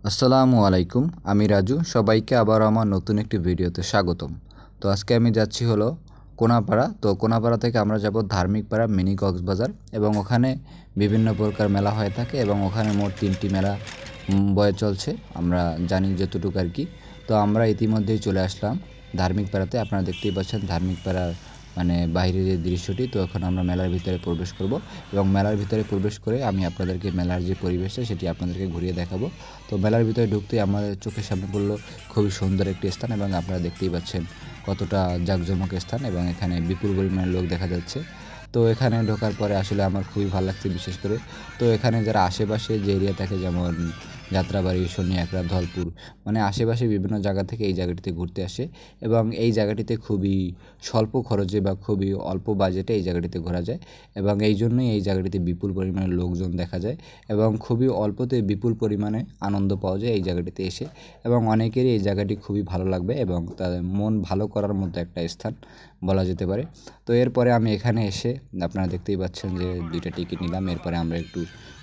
আসসালামু আলাইকুম, আমি রাজু। সবাইকে আবার আমার নতুন একটি ভিডিওতে স্বাগতম। তো আজকে আমি যাচ্ছি হলো কোনাপাড়া। তো কোনাপাড়া থেকে আমরা যাব ধার্মিক পাড়া মিনি কক্সবাজার, এবং ওখানে বিভিন্ন প্রকার মেলা হয়ে থাকে এবং ওখানে মোট 3টি মেলা বয়ে চলছে, আমরা জানি যতটুকু আর কি। তো আমরা ইতিমধ্যেই চলে আসলাম ধার্মিক পাড়াতে। আপনারা দেখতেই পাচ্ছেন ধার্মিক পাড়ার বাইরের যে দৃশ্যটি। তো এখন আমরা মেলার ভিতরে প্রবেশ করব, এবং মেলার ভিতরে প্রবেশ করে আমি আপনাদেরকে মেলার যে পরিবেশটা সেটি আপনাদেরকে ঘুরিয়ে দেখাবো। তো মেলার ভিতরে ঢুকতেই আমাদের চোখের সামনে পড়লো খুবই সুন্দর একটি স্থান, এবং আপনারা দেখতেই পাচ্ছেন কতটা জাঁকজমক স্থান, এবং এখানে বিপুল পরিমাণে লোক দেখা যাচ্ছে। তো এখানে ঢোকার পরে আসলে আমার খুবই ভালো লাগছে বিশেষ করে। তো এখানে যারা আশেপাশে যে এরিয়া থাকে, যেমন যাত্রাবাড়ি, শনিয়াকড়া, ধলপুর, আশেপাশে বিভিন্ন জায়গা থেকে এই জায়গাটিতে ঘুরতে আসে, এবং এই জায়গাটিতে খুবই স্বল্প খরচে বা খুবই অল্প বাজেটে এই জায়গাটিতে ঘোরা যায়, এবং এই জন্যই এই জায়গাটিতে বিপুল পরিমাণে লোকজন দেখা যায়, এবং খুবই অল্পতে বিপুল পরিমাণে আনন্দ পাওয়া যায় এই জায়গাটিতে এসে। এবং অনেকেরই এই জায়গাটি খুবই ভালো লাগবে, এবং তাদের মন ভালো করার মতো একটা স্থান বলা যেতে পারে। তো এরপরে আমি এখানে এসে আপনারা দেখতেই পাচ্ছেন যে 2টা টিকিট নিলাম। এরপরে আমরা একটু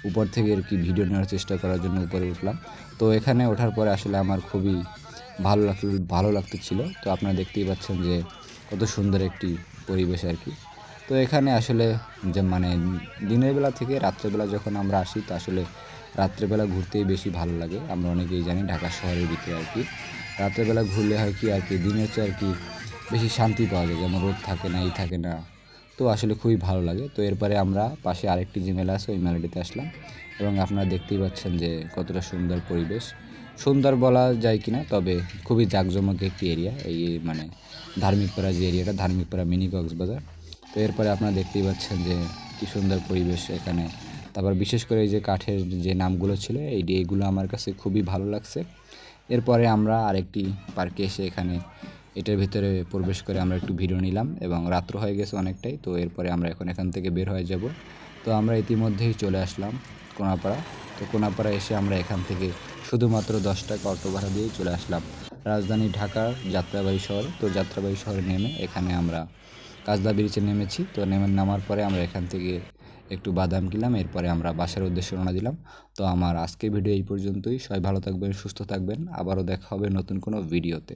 উপর থেকে আর কি ভিডিও নেওয়ার চেষ্টা করার জন্য উপরে উঠলাম। তো এখানে ওঠার পরে আসলে আমার খুবই ভালো লাগতেছিল। তো আপনারা দেখতেই পাচ্ছেন যে কত সুন্দর একটি পরিবেশ আর কি। তো এখানে আসলে যে দিনের বেলা থেকে রাত্রেবেলা যখন আমরা আসি, তো আসলে রাত্রেবেলা ঘুরতেই বেশি ভালো লাগে। আমরা অনেকেই জানি ঢাকা শহরের ভিতরে আর কি রাত্রেবেলা ঘুরলে হয় কি আর কি, দিনের চেয়ে আর কি বেশি শান্তি পাওয়া যায়, যেমন রোদ থাকে না, থাকে না। তো আসলে খুবই ভালো লাগে। তো এরপরে আমরা পাশে আরেকটি যে মেলা আছে ওই মেলাটিতে আসলাম, এবং আপনারা দেখতেই পাচ্ছেন যে কতটা সুন্দর পরিবেশ। সুন্দর বলা যায় কি না, তবে খুবই জাঁকজমক একটি এরিয়া এই ধার্মিক পাড়া যে এরিয়াটা, ধার্মিক পাড়া মিনি কক্সবাজার। তো এরপরে আপনারা দেখতেই পাচ্ছেন যে কী সুন্দর পরিবেশ এখানে। তারপর বিশেষ করে এই যে কাঠের যে নামগুলো ছিল এইগুলো আমার কাছে খুবই ভালো লাগছে। এরপরে আমরা আরেকটি পার্কে এসে এখানে এটার ভিতরে প্রবেশ করে আমরা একটু ভিডিও নিলাম, এবং রাত্র হয়ে গেছে অনেকটাই। তো এরপরে আমরা এখান থেকে বের হয়ে যাব। তো আমরা ইতিমধ্যেই চলে আসলাম কোনাপাড়া। তো কোনাপাড়া এসে আমরা এখান থেকে শুধুমাত্র 10 টাকা অটো ভাড়া দিয়েই চলে আসলাম রাজধানী ঢাকার যাত্রাবাড়ি শহরে। তো যাত্রাবাড়ি শহরে নেমে এখানে আমরা কাজলা ব্রিজে নেমেছি। তো নামার পরে আমরা এখান থেকে একটু বাদাম কিনলাম, এরপরে আমরা বাসার উদ্দেশ্যে রওনা দিলাম। তো আমার আজকের ভিডিও এই পর্যন্তই। সবাই ভালো থাকবেন, সুস্থ থাকবেন। আবারও দেখা হবে নতুন কোনো ভিডিওতে।